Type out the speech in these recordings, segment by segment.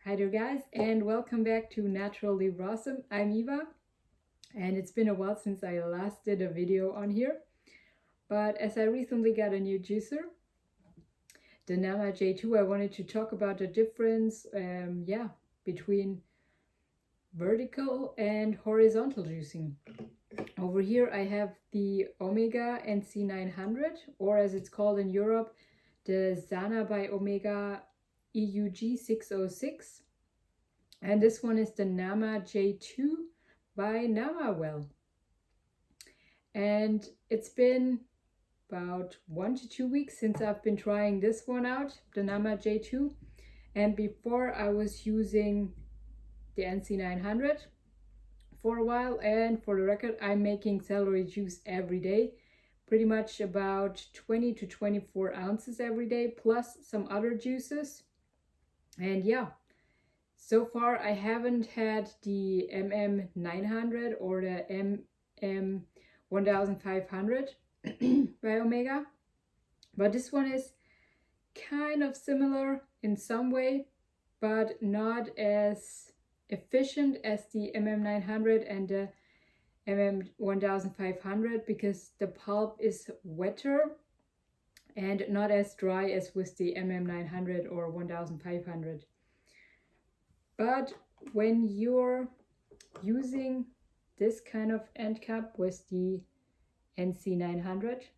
Hi there guys, and welcome back to Naturally Rawsome. I'm Eva, and it's been a while since I last did a video on here, but as I recently got a new juicer, the Nama J2, I wanted to talk about the difference between vertical and horizontal juicing. Over here I have the Omega NC900, or as it's called in Europe, the Sana by Omega EUJ606, and this one is the Nama J2 by Nama. And it's been about 1 to 2 weeks since I've been trying this one out, the Nama J2, and before I was using the NC900 for a while. And for the record, I'm making celery juice every day, pretty much about 20 to 24 ounces every day, plus some other juices. And yeah, so far I haven't had the MM900 or the MM1500 by Omega, but this one is kind of similar in some way, but not as efficient as the MM900 and the MM1500, because the pulp is wetter and not as dry as with the MM900 or 1500. But when you're using this kind of end cap with the NC900,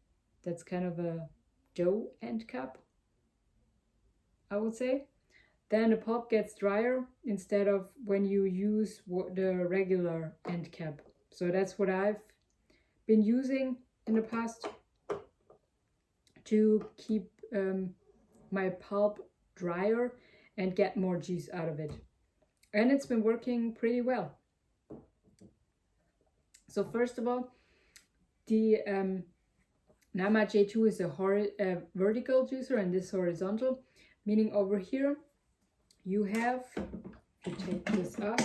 that's kind of a dough end cap, I would say, then the pulp gets drier instead of when you use the regular end cap. So that's what I've been using in the past to keep my pulp drier and get more juice out of it. And it's been working pretty well. So first of all, the Nama J2 is a vertical juicer and this horizontal, meaning over here you have to take this up.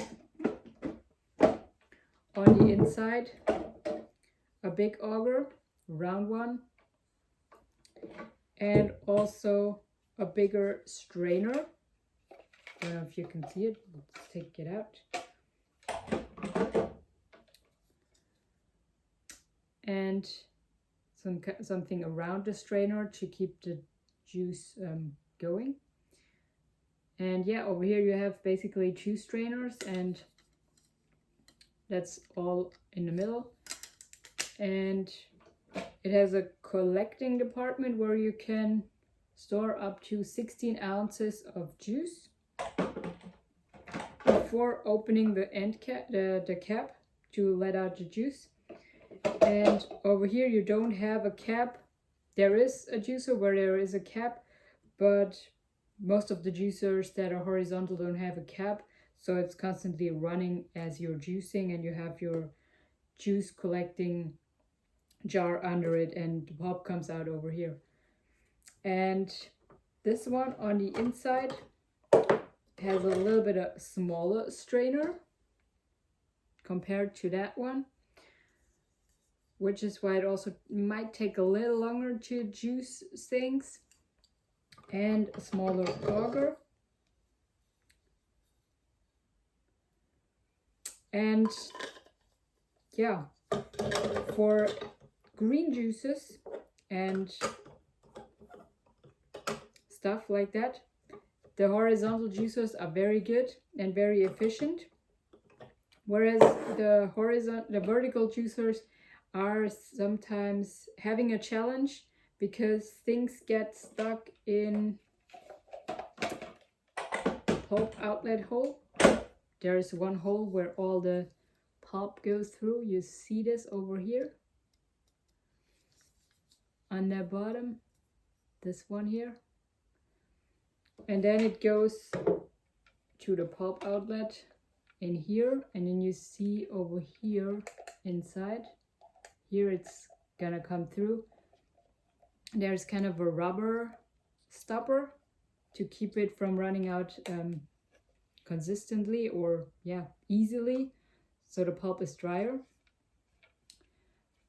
On the inside, a big auger, round one, and also a bigger strainer. I don't know if you can see it. Let's take it out. And something around the strainer to keep the juice going. And yeah, over here you have basically 2 strainers, and that's all in the middle. And it has a collecting department where you can store up to 16 ounces of juice before opening the end cap, the cap to let out the juice. And over here you don't have a cap. There is a juicer where there is a cap, but most of the juicers that are horizontal don't have a cap, so it's constantly running as you're juicing, and you have your juice collecting jar under it, and the pulp comes out over here. And this one on the inside has a little bit of smaller strainer compared to that one, which is why it also might take a little longer to juice things, and a smaller auger. And yeah, for green juices and stuff like that, the horizontal juicers are very good and very efficient, whereas the vertical juicers are sometimes having a challenge because things get stuck in the pulp outlet hole. There is one hole where all the pulp goes through. You see this over here on the bottom, this one here. And then it goes to the pulp outlet in here, and then you see over here inside, here it's gonna come through. There's kind of a rubber stopper to keep it from running out consistently or easily, so the pulp is drier.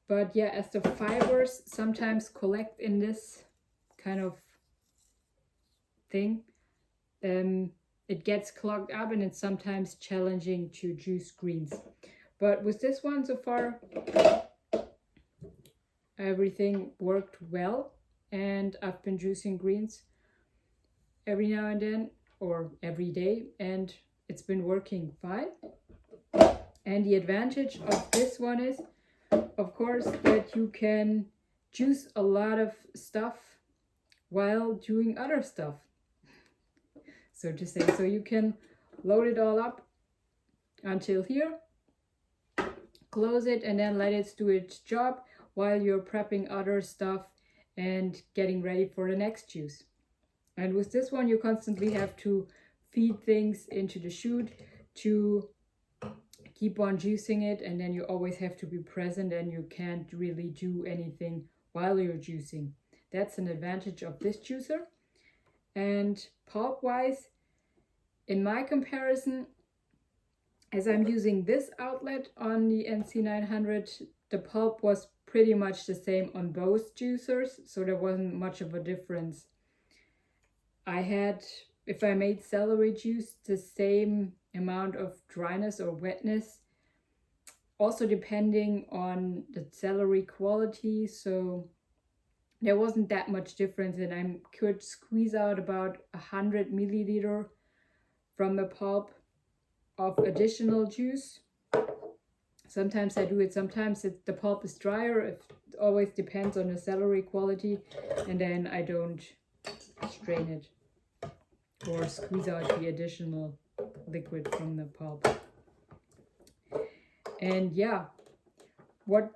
But yeah, as the fibers sometimes collect in this kind of thing, it gets clogged up and it's sometimes challenging to juice greens. But with this one so far, everything worked well, and I've been juicing greens every now and then or every day, and it's been working fine. And the advantage of this one is, of course, that you can juice a lot of stuff while doing other stuff, so to say. So you can load it all up until here, close it, and then let it do its job while you're prepping other stuff and getting ready for the next juice. And with this one, you constantly have to feed things into the chute to keep on juicing it, and then you always have to be present and you can't really do anything while you're juicing. That's an advantage of this juicer. And pulp wise, in my comparison, as I'm using this outlet on the NC900, the pulp was pretty much the same on both juicers, so there wasn't much of a difference. I had, if I made celery juice, the same amount of dryness or wetness, also depending on the celery quality, so there wasn't that much difference, and I could squeeze out about 100 milliliter from the pulp of additional juice. Sometimes I do it, sometimes the pulp is drier. It always depends on the celery quality, and then I don't strain it or squeeze out the additional liquid from the pulp. And yeah, what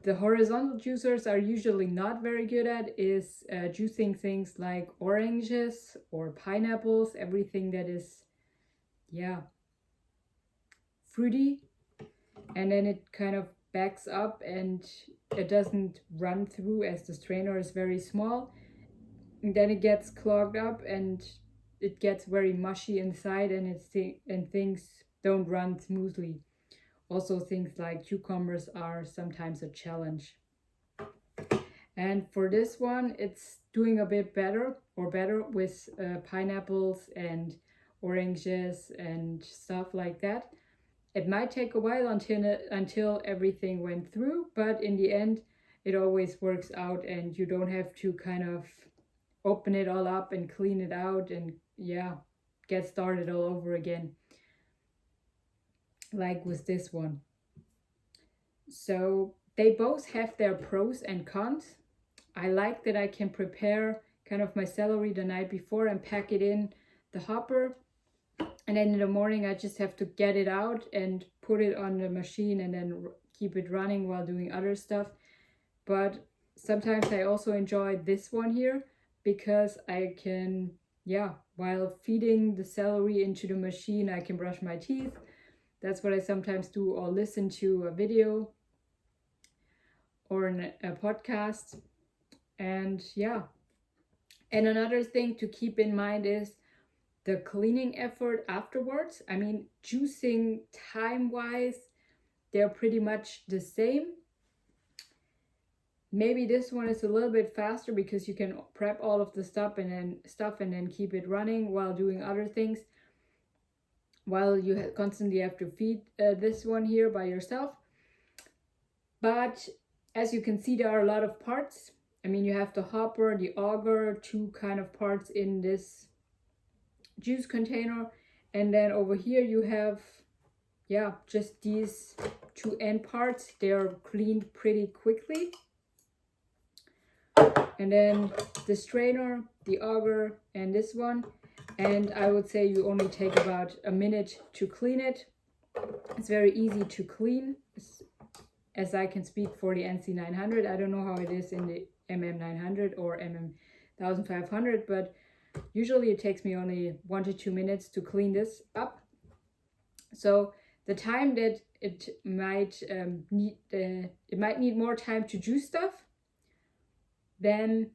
the horizontal juicers are usually not very good at is juicing things like oranges or pineapples, everything that is, yeah, fruity, and then it kind of backs up and it doesn't run through as the strainer is very small. And then it gets clogged up and it gets very mushy inside, and things don't run smoothly. Also, things like cucumbers are sometimes a challenge. And for this one, it's doing a bit better with pineapples and oranges and stuff like that. It might take a while until everything went through, but in the end, it always works out, and you don't have to kind of open it all up and clean it out and, yeah, get started all over again, like with this one. So they both have their pros and cons. I like that I can prepare kind of my celery the night before and pack it in the hopper, and then in the morning I just have to get it out and put it on the machine and then keep it running while doing other stuff. But sometimes I also enjoy this one here, because I can, yeah, while feeding the celery into the machine, I can brush my teeth. That's what I sometimes do, or listen to a video or a podcast. And yeah, and another thing to keep in mind is the cleaning effort afterwards. I mean, juicing time-wise, they're pretty much the same. Maybe this one is a little bit faster because you can prep all of the stuff and then keep it running while doing other things, while you constantly have to feed this one here by yourself. But as you can see, there are a lot of parts. I mean, you have the hopper, the auger, two kind of parts in this juice container, and then over here you have, yeah, just these two end parts. They're cleaned pretty quickly. And then the strainer, the auger, and this one. And I would say you only take about a minute to clean it. It's very easy to clean, as I can speak for the NC900. I don't know how it is in the MM900 or MM1500, but usually it takes me only 1 to 2 minutes to clean this up. So the time that it might need more time to juice stuff than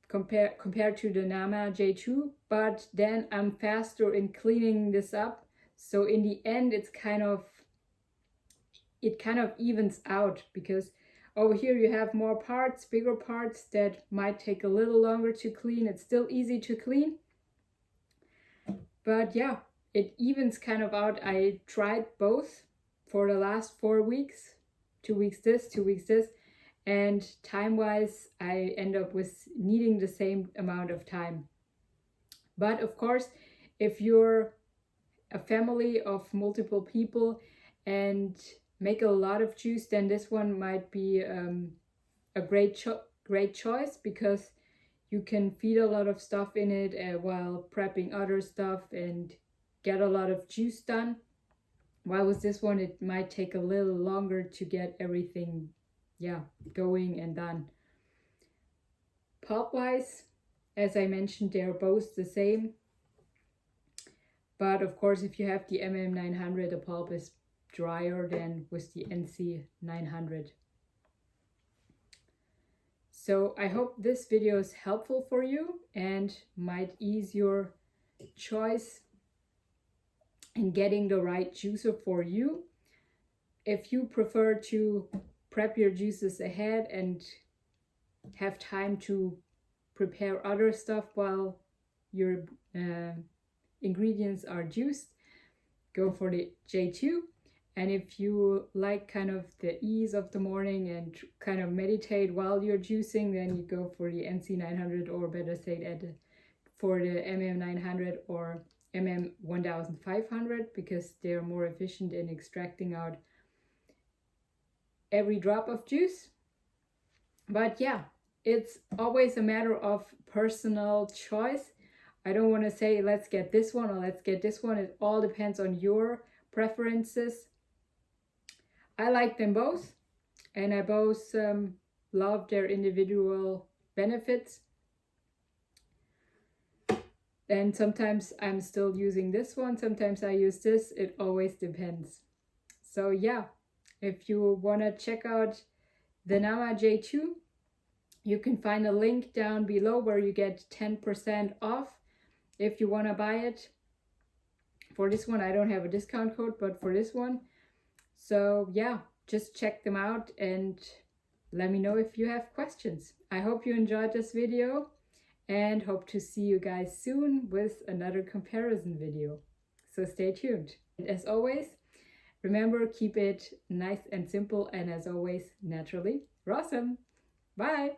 compared to the Nama J2, but then I'm faster in cleaning this up. So in the end, it kind of evens out, because over here you have more parts, bigger parts that might take a little longer to clean. It's still easy to clean, But yeah, it evens kind of out. I tried both for the last 4 weeks, 2 weeks this, 2 weeks this, and time-wise, I end up with needing the same amount of time. But of course, if you're a family of multiple people and make a lot of juice, then this one might be a great choice, because you can feed a lot of stuff in it while prepping other stuff and get a lot of juice done. While with this one, it might take a little longer to get everything going and done. Pulp wise, as I mentioned, they're both the same. But of course, if you have the MM900, the pulp is drier than with the NC900. So I hope this video is helpful for you and might ease your choice in getting the right juicer for you. If you prefer to prep your juices ahead and have time to prepare other stuff while your ingredients are juiced, go for the J2. And if you like kind of the ease of the morning and kind of meditate while you're juicing, then you go for the NC900, or better said, for the MM900 or MM1500, because they're more efficient in extracting out every drop of juice. But yeah, it's always a matter of personal choice. I don't want to say let's get this one or let's get this one. It all depends on your preferences. I like them both, and I both love their individual benefits. And sometimes I'm still using this one, sometimes I use this. It always depends. So yeah, if you want to check out the Nama J2, you can find a link down below where you get 10% off if you want to buy it. For this one, I don't have a discount code, but for this one. So yeah, just check them out and let me know if you have questions. I hope you enjoyed this video and hope to see you guys soon with another comparison video. So stay tuned. And as always, remember, keep it nice and simple, and as always, naturally Rawsome. Bye!